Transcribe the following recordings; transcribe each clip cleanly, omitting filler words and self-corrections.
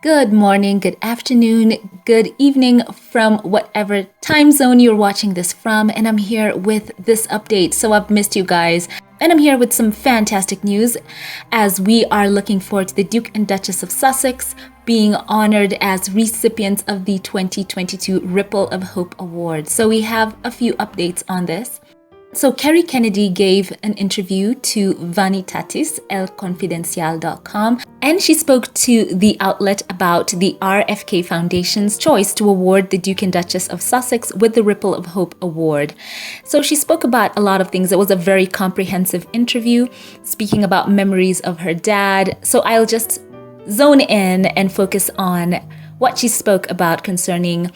Good morning, good afternoon, good evening from whatever time zone you're watching this from. And I'm here with this update. So I've missed you guys. And I'm here with some fantastic news as we are looking forward to the Duke and Duchess of Sussex being honored as recipients of the 2022 Ripple of Hope Award. So we have a few updates on this. So Kerry Kennedy gave an interview to Vanitatis, elconfidencial.com, and she spoke to the outlet about the RFK Foundation's choice to award the Duke and Duchess of Sussex with the Ripple of Hope Award. So she spoke about a lot of things. It was a very comprehensive interview, speaking about memories of her dad. So I'll just zone in and focus on what she spoke about concerning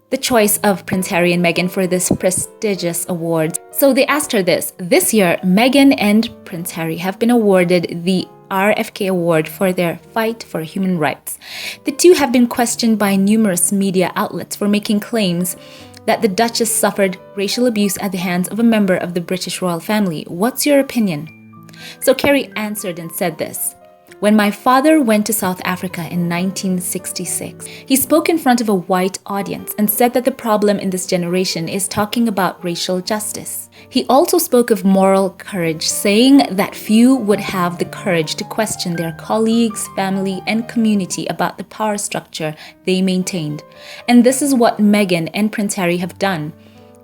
the choice of Prince Harry and Meghan for this prestigious award. So they asked her this year, Meghan and Prince Harry have been awarded the RFK Award for their fight for human rights. The two have been questioned by numerous media outlets for making claims that the Duchess suffered racial abuse at the hands of a member of the British royal family. What's your opinion? So Kerry answered and said this. When my father went to South Africa in 1966, he spoke in front of a white audience and said that the problem in this generation is talking about racial justice. He also spoke of moral courage, saying that few would have the courage to question their colleagues, family, and community about the power structure they maintained. And this is what Meghan and Prince Harry have done.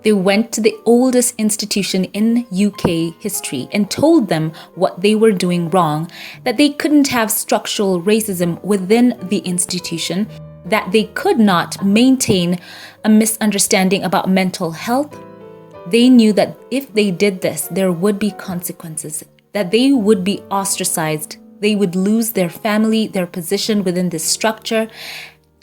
They went to the oldest institution in UK history and told them what they were doing wrong, that they couldn't have structural racism within the institution, that they could not maintain a misunderstanding about mental health. They knew that if they did this, there would be consequences, that they would be ostracized, they would lose their family, their position within this structure,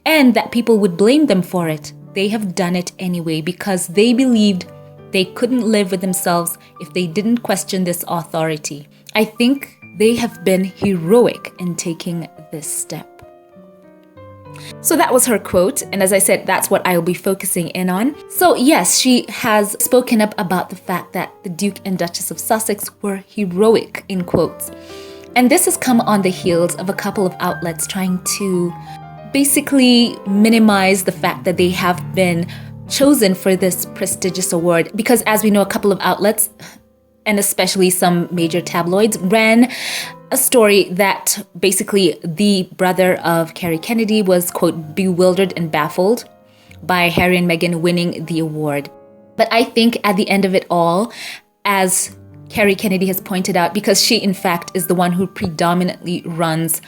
and that people would blame them for it. They have done it anyway because they believed they couldn't live with themselves if they didn't question this authority. I think they have been heroic in taking this step. So that was her quote. And as I said, that's what I'll be focusing in on. So yes, she has spoken up about the fact that the Duke and Duchess of Sussex were heroic, in quotes. And this has come on the heels of a couple of outlets trying to basically minimize the fact that they have been chosen for this prestigious award because, as we know, a couple of outlets, and especially some major tabloids, ran a story that basically the brother of Kerry Kennedy was, quote, bewildered and baffled by Harry and Meghan winning the award. But I think at the end of it all, as Kerry Kennedy has pointed out, because she, in fact, is the one who predominantly runs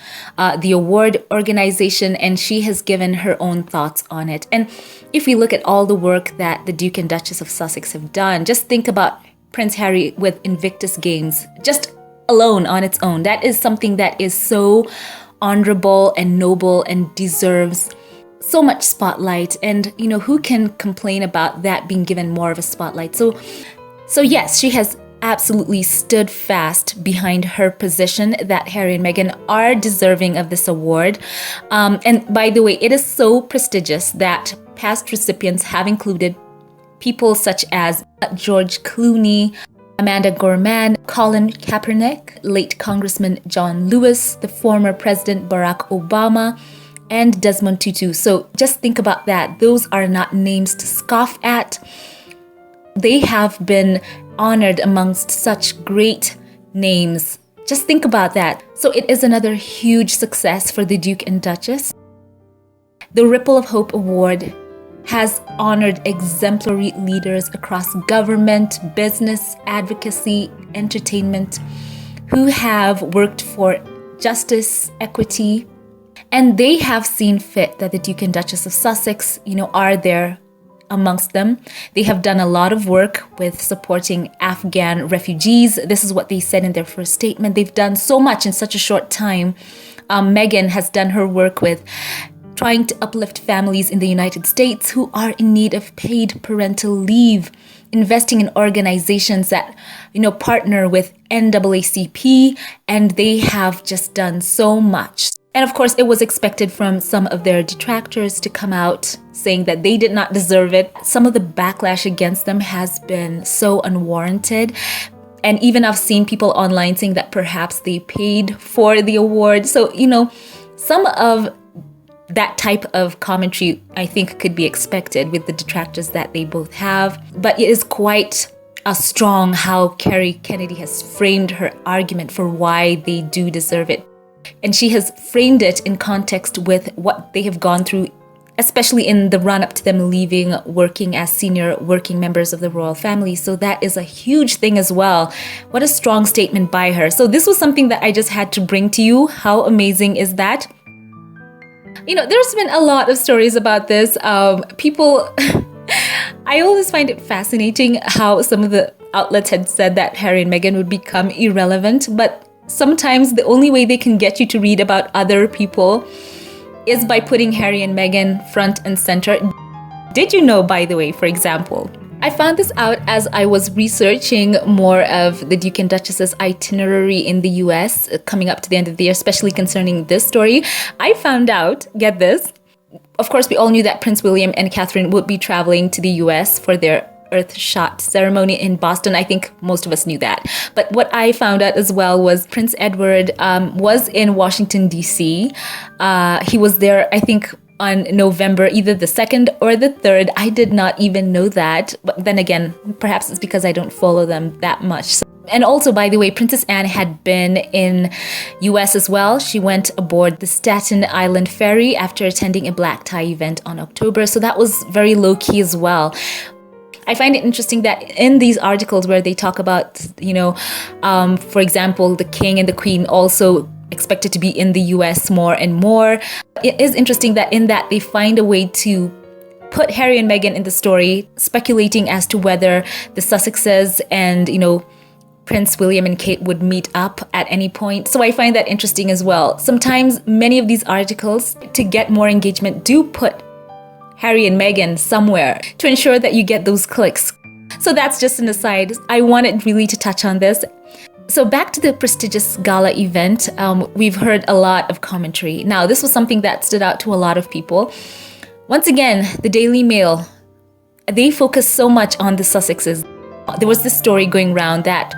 the award organization, and she has given her own thoughts on it. And if we look at all the work that the Duke and Duchess of Sussex have done, just think about Prince Harry with Invictus Games, just alone on its own. That is something that is so honorable and noble and deserves so much spotlight. And, you know, who can complain about that being given more of a spotlight? So yes, she has absolutely stood fast behind her position that Harry and Meghan are deserving of this award. And by the way, it is so prestigious that past recipients have included people such as George Clooney, Amanda Gorman, Colin Kaepernick, late Congressman John Lewis, the former President Barack Obama, and Desmond Tutu. So just think about that. Those are not names to scoff at. They have been honored amongst such great names. Just think about that. So it is another huge success for the Duke and Duchess. The Ripple of Hope Award has honored exemplary leaders across government, business, advocacy, entertainment, who have worked for justice, equity, and they have seen fit that the Duke and Duchess of Sussex, are there amongst them. They have done a lot of work with supporting Afghan refugees. This is what they said in their first statement. They've done so much in such a short time. Meghan has done her work with trying to uplift families in the United States who are in need of paid parental leave, investing in organizations that, partner with NAACP, and they have just done so much. And of course, it was expected from some of their detractors to come out saying that they did not deserve it. Some of the backlash against them has been so unwarranted. And even I've seen people online saying that perhaps they paid for the award. So, some of that type of commentary, I think, could be expected with the detractors that they both have. But it is quite strong how Kerry Kennedy has framed her argument for why they do deserve it. And she has framed it in context with what they have gone through, especially in the run-up to them leaving working as senior working members of the royal family. So that is a huge thing as well. What a strong statement by her. So this was something that I just had to bring to you. How amazing is that? You know, there's been a lot of stories about this. People... I always find it fascinating how some of the outlets had said that Harry and Meghan would become irrelevant, but sometimes the only way they can get you to read about other people is by putting Harry and Meghan front and center. Did you know, by the way, for example, I found this out as I was researching more of the Duke and Duchess's itinerary in the US coming up to the end of the year, especially concerning this story. I found out, get this, of course, we all knew that Prince William and Catherine would be traveling to the US for their Earthshot ceremony in Boston. I think most of us knew that. But what I found out as well was Prince Edward was in Washington, D.C. He was there, I think, on November, either the 2nd or the 3rd. I did not even know that. But then again, perhaps it's because I don't follow them that much. And also, by the way, Princess Anne had been in US as well. She went aboard the Staten Island ferry after attending a black tie event on October. So that was very low-key as well. I find it interesting that in these articles where they talk about, for example, the king and the queen also expected to be in the US more and more. It is interesting that in that they find a way to put Harry and Meghan in the story, speculating as to whether the Sussexes and, Prince William and Kate would meet up at any point. So I find that interesting as well. Sometimes many of these articles, to get more engagement, do put Harry and Meghan somewhere to ensure that you get those clicks. So that's just an aside. I wanted really to touch on this. So back to the prestigious gala event, we've heard a lot of commentary. Now, this was something that stood out to a lot of people. Once again, the Daily Mail, they focus so much on the Sussexes. There was this story going around that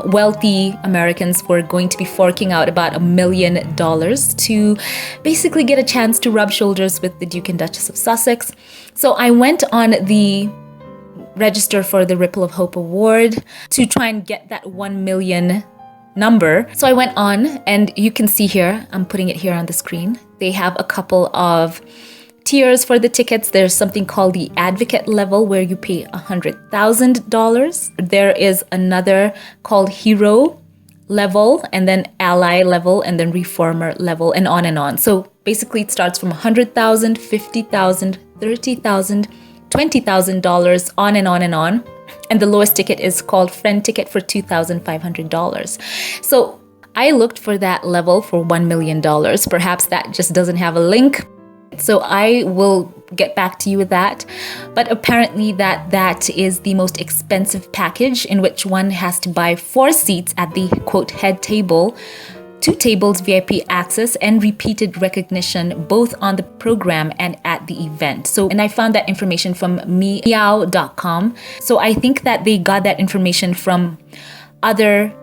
wealthy Americans were going to be forking out about $1 million to basically get a chance to rub shoulders with the Duke and Duchess of Sussex. So I went on the register for the Ripple of Hope Award to try and get that 1 million number. So I went on, and you can see here, I'm putting it here on the screen. They have a couple of tiers for the tickets. There's something called the advocate level where you pay $100,000. There is another called hero level, and then ally level, and then reformer level, and on and on. So basically it starts from $100,000, $50,000, $30,000, $20,000, on and on and on. And the lowest ticket is called friend ticket for $2,500. So I looked for that level for $1 million. Perhaps that just doesn't have a link. So I will get back to you with that. But apparently that is the most expensive package, in which one has to buy 4 seats at the quote head table, 2 tables VIP access, and repeated recognition both on the program and at the event. And I found that information from meow.com. So I think that they got that information from other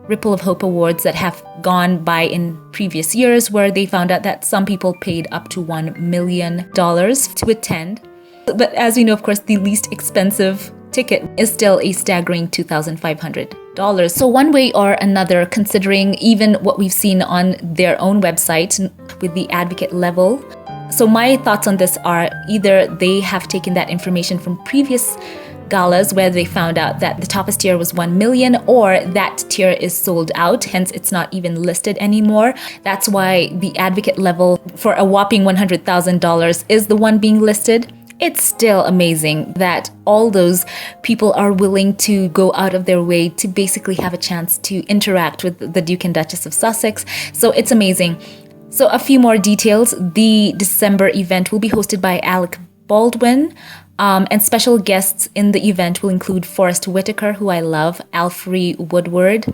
Ripple of Hope Awards that have gone by in previous years, where they found out that some people paid up to $1 million to attend. But as we know, of course, the least expensive ticket is still a staggering $2,500. So one way or another, considering even what we've seen on their own website with the advocate level. So my thoughts on this are either they have taken that information from previous galas where they found out that the toppest tier was 1 million, or that tier is sold out, hence it's not even listed anymore. That's why the advocate level for a whopping $100,000 is the one being listed. It's still amazing that all those people are willing to go out of their way to basically have a chance to interact with the Duke and Duchess of Sussex. So it's amazing. So a few more details. The December event will be hosted by Alec Baldwin. And special guests in the event will include Forrest Whitaker, who I love, Alfre Woodward,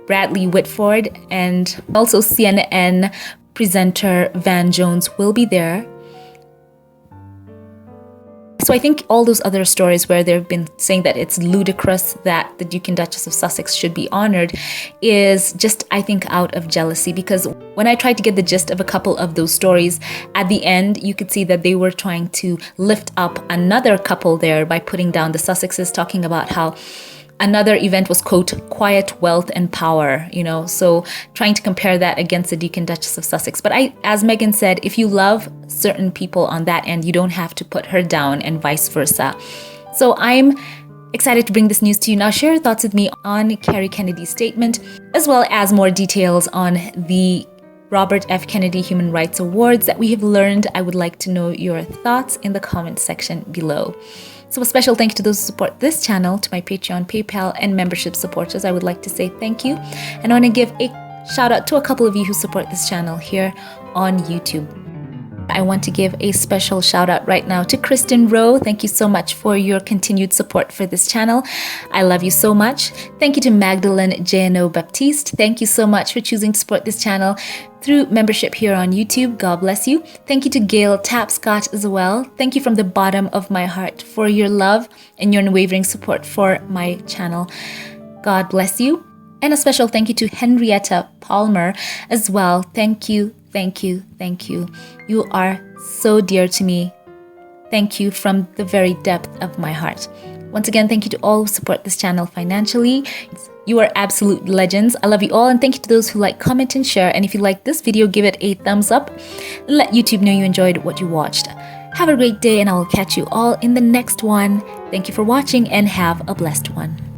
Bradley Whitford, and also CNN presenter Van Jones will be there. So So I think all those other stories where they've been saying that it's ludicrous that the Duke and Duchess of Sussex should be honored is just, I think, out of jealousy. Because when I tried to get the gist of a couple of those stories, at the end, you could see that they were trying to lift up another couple there by putting down the Sussexes, talking about how another event was, quote, quiet wealth and power, so trying to compare that against the Duke and Duchess of Sussex. But as Meghan said, if you love certain people on that end, you don't have to put her down and vice versa. So I'm excited to bring this news to you. Now share your thoughts with me on Kerry Kennedy's statement, as well as more details on the Robert F. Kennedy Human Rights Awards that we have learned. I would like to know your thoughts in the comment section below. So a special thank you to those who support this channel, to my Patreon, PayPal, and membership supporters. I would like to say thank you. And I want to give a shout out to a couple of you who support this channel here on YouTube. I want to give a special shout out right now to Kristen Rowe. Thank you so much for your continued support for this channel. I love you so much. Thank you to Magdalene J.N.O. Baptiste. Thank you so much for choosing to support this channel through membership here on YouTube. God bless you. Thank you to Gail Tapscott as well. Thank you from the bottom of my heart for your love and your unwavering support for my channel. God bless you. And a special thank you to Henrietta Palmer as well. Thank you, thank you, thank you. You are so dear to me. Thank you from the very depth of my heart. Once again, thank you to all who support this channel financially. You are absolute legends. I love you all, and thank you to those who like, comment, and share. And if you like this video, give it a thumbs up. Let YouTube know you enjoyed what you watched. Have a great day, and I will catch you all in the next one. Thank you for watching, and have a blessed one.